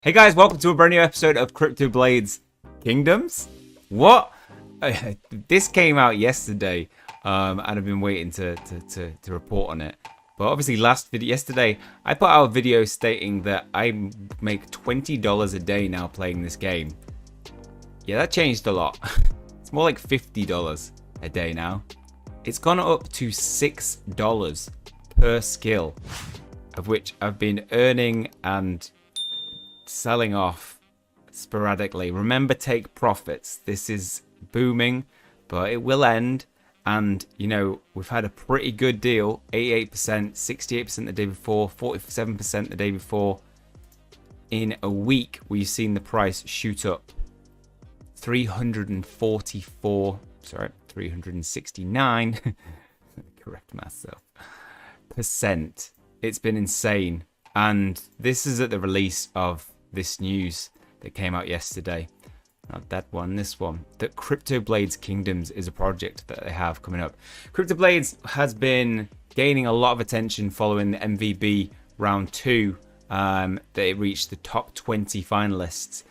Hey guys, welcome to a brand new episode of Cryptoblades Kingdoms. What? This came out yesterday, and I've been waiting to report on it. But obviously, yesterday, I put out a video stating that I make $20 a day now playing this game. Yeah, that changed a lot. It's more like $50 a day now. It's gone up to $6 per skill, of which I've been earning and selling off sporadically. Remember, take profits. This is booming, but it will end. And, you know, we've had a pretty good deal. 88%, 68% the day before, 47% the day before. In a week, we've seen the price shoot up 369, correct myself, percent. It's been insane. And this is at the release of this news that came out yesterday. Not that one, this one. That Cryptoblades Kingdoms is a project that they have coming up. Cryptoblades has been gaining a lot of attention following the MVB round 2. That it reached the top 20 finalists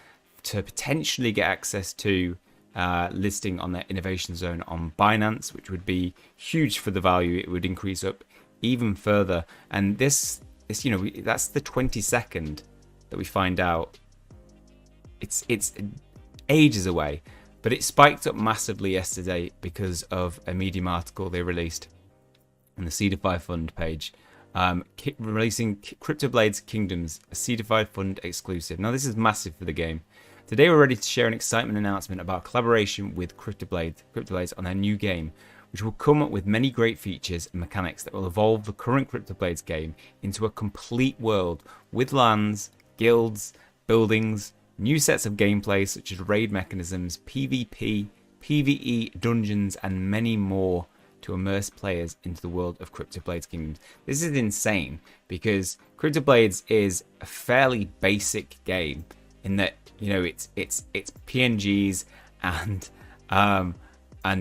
to potentially get access to listing on their innovation zone on Binance, which would be huge for the value. It would increase up even further. And this you know, that's the 22nd that we find out. It's ages away, but it spiked up massively yesterday because of a Medium article they released on the Seedify Fund page, releasing Cryptoblades Kingdoms, a Seedify Fund exclusive. Now this is massive for the game. Today we're ready to share an excitement announcement about collaboration with Cryptoblades on their new game, which will come up with many great features and mechanics that will evolve the current Cryptoblades game into a complete world with lands, guilds, buildings, new sets of gameplay such as raid mechanisms, PvP, PvE, dungeons, and many more to immerse players into the world of Cryptoblades Kingdoms. This is insane because Cryptoblades is a fairly basic game in that, you know, it's PNGs and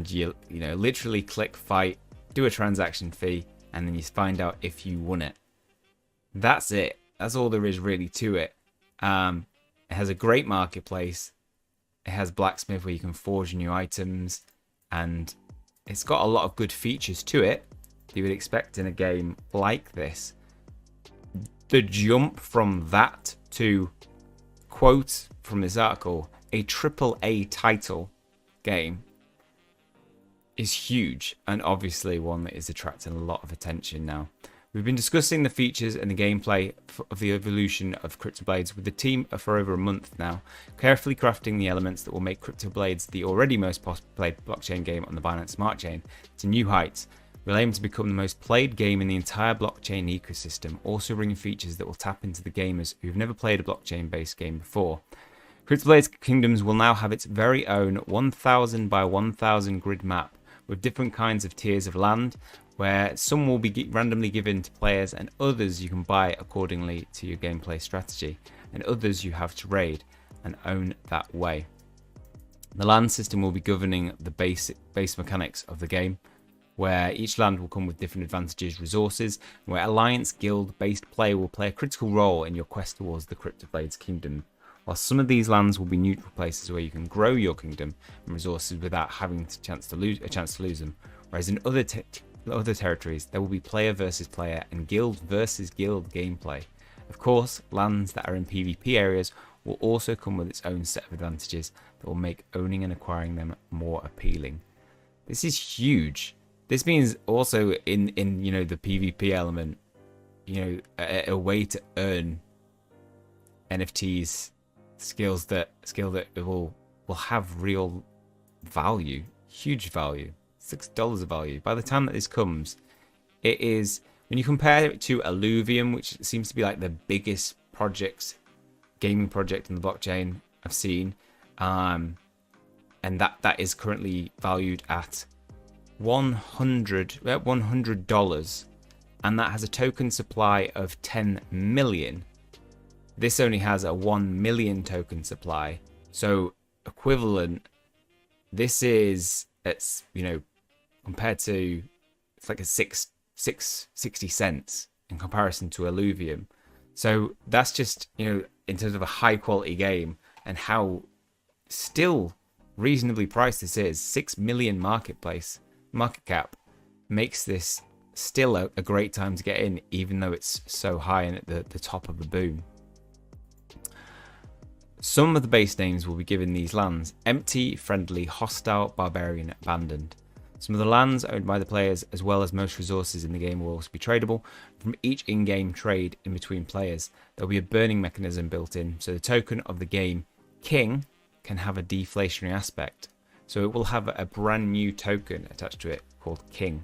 you know, literally click fight, do a transaction fee, and then you find out if you won it. That's it. That's all there is really to it. It has a great marketplace. It has blacksmith where you can forge new items, and it's got a lot of good features to it that you would expect in a game like this. The jump from that to, quote from this article, a AAA title game is huge, and obviously one that is attracting a lot of attention now. We've been discussing the features and the gameplay of the evolution of Cryptoblades with the team for over a month now, carefully crafting the elements that will make Cryptoblades the already most played blockchain game on the Binance Smart Chain to new heights. We'll aim to become the most played game in the entire blockchain ecosystem, also bringing features that will tap into the gamers who've never played a blockchain-based game before. Cryptoblades Kingdoms will now have its very own 1000 by 1000 grid map, with different kinds of tiers of land, where some will be randomly given to players and others you can buy accordingly to your gameplay strategy, and others you have to raid and own that way. The land system will be governing the base mechanics of the game, where each land will come with different advantages, resources, and where alliance guild based play will play a critical role in your quest towards the Cryptoblades Kingdom. While some of these lands will be neutral places where you can grow your kingdom and resources without having a chance to lose them, whereas in other territories there will be player versus player and guild versus guild gameplay. Of course, lands that are in PvP areas will also come with its own set of advantages that will make owning and acquiring them more appealing. This is huge. This means also in you know, the PvP element, you know, a way to earn NFTs. Skill that will have real value, huge value, $6 of value. By the time that this comes, it is, when you compare it to Illuvium, which seems to be like the biggest gaming project in the blockchain I've seen, and that is currently valued at $100, and that has a token supply of 10 million. This only has a 1 million token supply, so equivalent. This is, it's, you know, compared to, it's like a 60 cents in comparison to Illuvium. So that's just, you know, in terms of a high quality game and how still reasonably priced this is. 6 million market cap makes this still a great time to get in, even though it's so high and at the top of the boom. Some of the base names will be given these lands: empty, friendly, hostile, barbarian, abandoned. Some of the lands owned by the players, as well as most resources in the game, will also be tradable. From each in-game trade in between players, there will be a burning mechanism built in, so the token of the game, King, can have a deflationary aspect. So it will have a brand new token attached to it called King.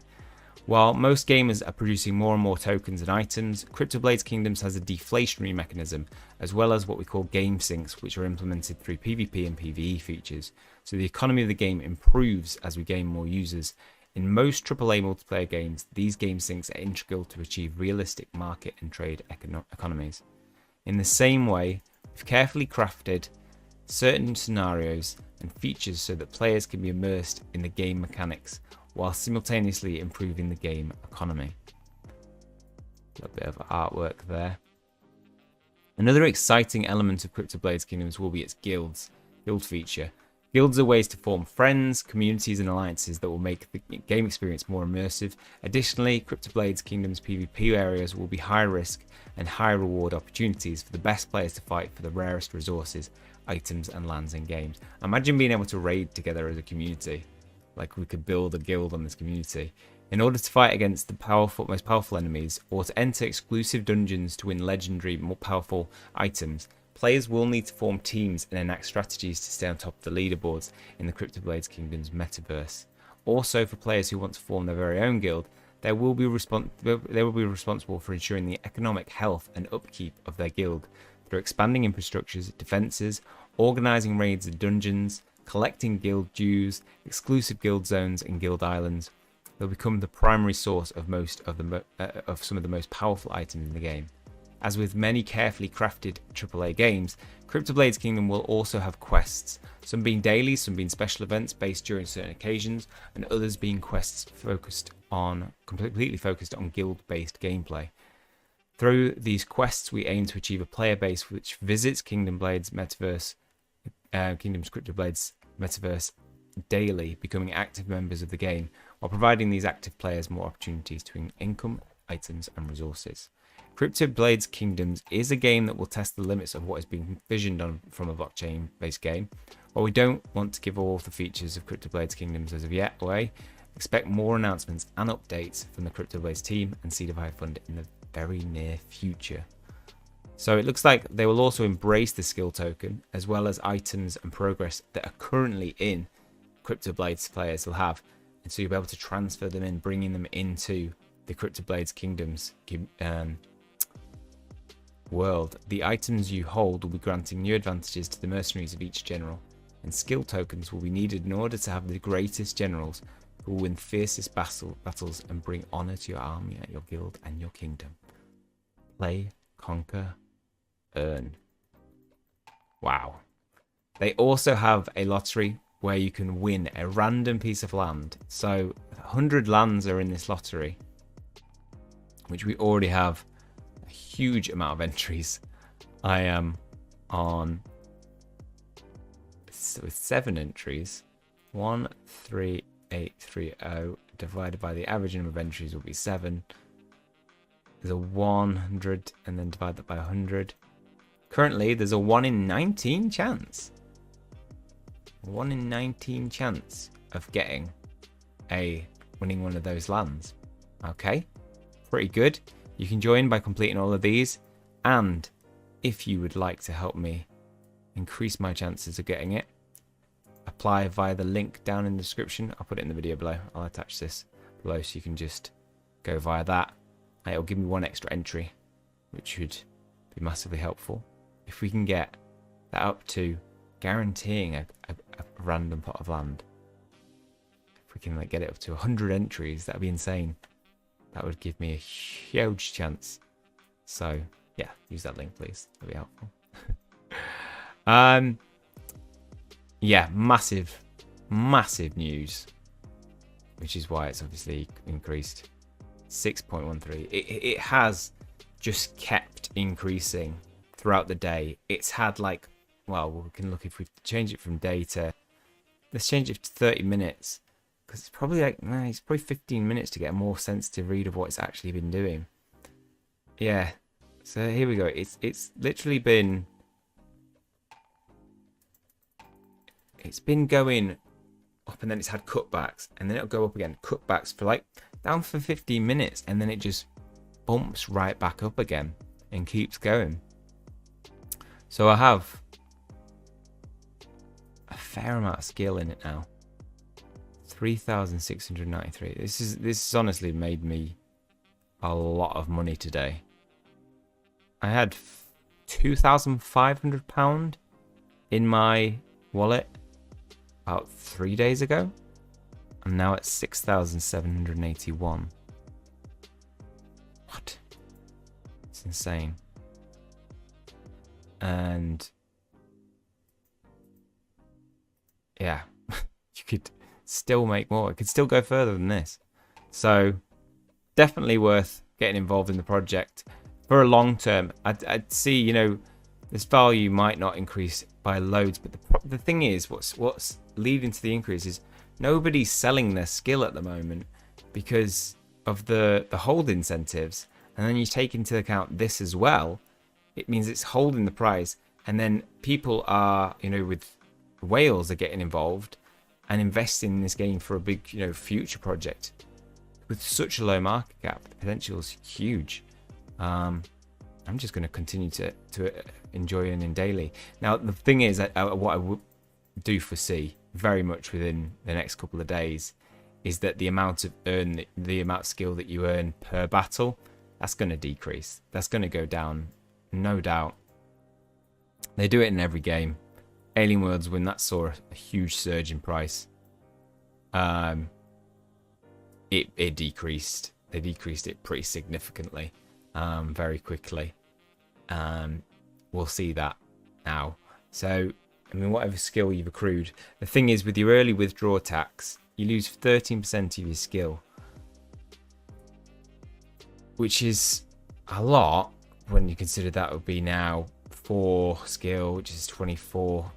While most gamers are producing more and more tokens and items, Cryptoblades Kingdoms has a deflationary mechanism, as well as what we call game sinks, which are implemented through PvP and PvE features. So the economy of the game improves as we gain more users. In most AAA multiplayer games, these game sinks are integral to achieve realistic market and trade economies. In the same way, we've carefully crafted certain scenarios and features so that players can be immersed in the game mechanics while simultaneously improving the game economy. A little bit of artwork there. Another exciting element of Cryptoblades Kingdoms will be its guild feature. Guilds are ways to form friends, communities and alliances that will make the game experience more immersive. Additionally, Cryptoblades Kingdoms PvP areas will be high risk and high reward opportunities for the best players to fight for the rarest resources, items and lands in games. Imagine being able to raid together as a community. Like, we could build a guild on this community. In order to fight against the most powerful enemies, or to enter exclusive dungeons to win legendary, more powerful items, players will need to form teams and enact strategies to stay on top of the leaderboards in the Cryptoblades Kingdoms metaverse. Also, for players who want to form their very own guild, they will be responsible for ensuring the economic health and upkeep of their guild through expanding infrastructures, defences, organising raids and dungeons, collecting guild dues, exclusive guild zones and guild islands. They'll become the primary source of some of the most powerful items in the game. As with many carefully crafted AAA games, Cryptoblades Kingdom will also have quests, some being daily, some being special events based during certain occasions, and others being quests completely focused on guild-based gameplay. Through these quests, we aim to achieve a player base which visits Kingdoms Cryptoblades metaverse daily, becoming active members of the game, while providing these active players more opportunities to income, items, and resources. Cryptoblades Kingdoms is a game that will test the limits of what is being envisioned from a blockchain-based game. While we don't want to give all of the features of Cryptoblades Kingdoms as of yet away, expect more announcements and updates from the Cryptoblades team and Seed of High Fund in the very near future. So it looks like they will also embrace the skill token, as well as items and progress that are currently in Cryptoblades players will have. And so you'll be able to transfer them in, bringing them into the Cryptoblades Kingdoms world. The items you hold will be granting new advantages to the mercenaries of each general, and skill tokens will be needed in order to have the greatest generals who will win fiercest battles and bring honor to your army, your guild, and your kingdom. Play, conquer, earn. Wow. They also have a lottery where you can win a random piece of land. So 100 lands are in this lottery, which we already have a huge amount of entries. I am on with 7 entries. 13830 divided by the average number of entries will be 7. There's a 100 and then divide that by 100. Currently, there's a 1 in 19 chance. 1 in 19 chance of winning one of those lands. Okay, pretty good. You can join by completing all of these, and if you would like to help me increase my chances of getting it, apply via the link down in the description. I'll put it in the video below. I'll attach this below so you can just go via that. It'll give me 1 extra entry, which would be massively helpful. If we can get that up to guaranteeing a random plot of land, if we can get it up to 100 entries, that'd be insane. That would give me a huge chance. So yeah, use that link please, that'd be helpful. Yeah, massive news, which is why it's obviously increased 6.13. It has just kept increasing throughout the day. It's had like, well, we can look if we change it from day to, let's change it to 30 minutes. Because it's probably like, it's probably 15 minutes to get a more sensitive read of what it's actually been doing. Yeah. So here we go. It's literally been, it's been going up and then it's had cutbacks and then it'll go up again. Cutbacks for like down for 15 minutes and then it just bumps right back up again and keeps going. So I have a fair amount of skill in it now. 3,693. This has honestly made me a lot of money today. I had £2,500 in my wallet about 3 days ago. I'm now at 6,781. What? It's insane. And yeah, you could still make more. It could still go further than this. So definitely worth getting involved in the project for a long term. I'd see, you know, this value might not increase by loads, but the thing is, what's leading to the increase is nobody's selling their skill at the moment because of the hold incentives. And then you take into account this as well. It means it's holding the price, and then people are, you know, with whales are getting involved and investing in this game for a big, you know, future project. With such a low market cap, the potential is huge. I'm just going to continue to enjoy earning daily. Now, the thing is, what I do foresee very much within the next couple of days is that the amount of skill that you earn per battle, that's going to decrease. That's going to go down, no doubt. They do it in every game. Alien Worlds, when that saw a huge surge in price, it decreased. They decreased it pretty significantly, very quickly. We'll see that now. So, I mean, whatever skill you've accrued. The thing is, with your early withdrawal tax, you lose 13% of your skill, which is a lot when you consider that would be now 4 skill, which is $24.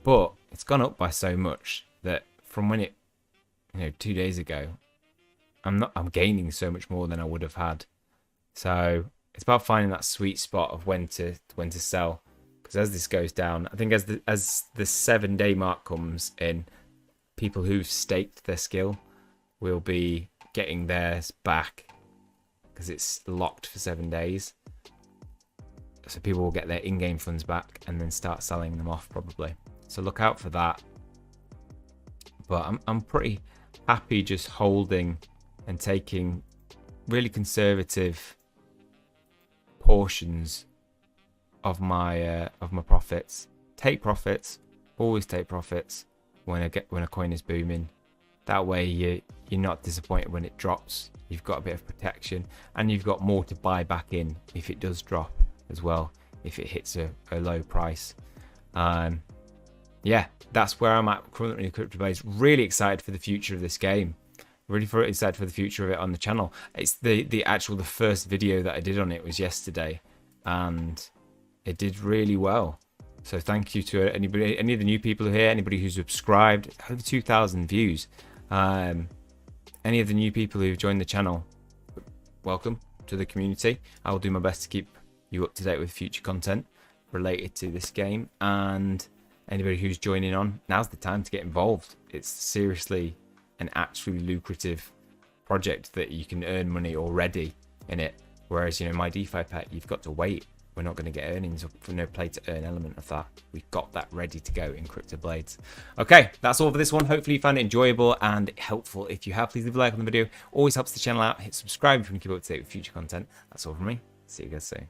But it's gone up by so much that from when it, you know, 2 days ago, I'm gaining so much more than I would have had. So it's about finding that sweet spot of when to sell. Because as this goes down, I think as the 7-day mark comes in, people who've staked their skill will be getting theirs back because it's locked for 7 days. So people will get their in-game funds back and then start selling them off probably. So look out for that. But I'm pretty happy just holding and taking really conservative portions of my profits. Take profits, always take profits when a coin is booming. That way you're not disappointed when it drops. You've got a bit of protection and you've got more to buy back in if it does drop as well, if it hits a low price. Yeah, that's where I'm at currently in Cryptoblades. Really excited for the future of this game. Really excited for the future of it on the channel. It's the first video that I did on it was yesterday, and it did really well. So thank you to any of the new people here, anybody who's subscribed. It's over 2,000 views. Any of the new people who've joined the channel, welcome to the community. I will do my best to keep you up to date with future content related to this game. And anybody who's joining on, now's the time to get involved. It's seriously an actually lucrative project that you can earn money already in it. Whereas, you know, my DeFi pet, you've got to wait. We're not going to get earnings for no play to earn element of that. We've got that ready to go in Cryptoblades. Okay, that's all for this one. Hopefully you found it enjoyable and helpful. If you have, please leave a like on the video. Always helps the channel out. Hit subscribe if you want to keep up to date with future content. That's all from me. See you guys soon.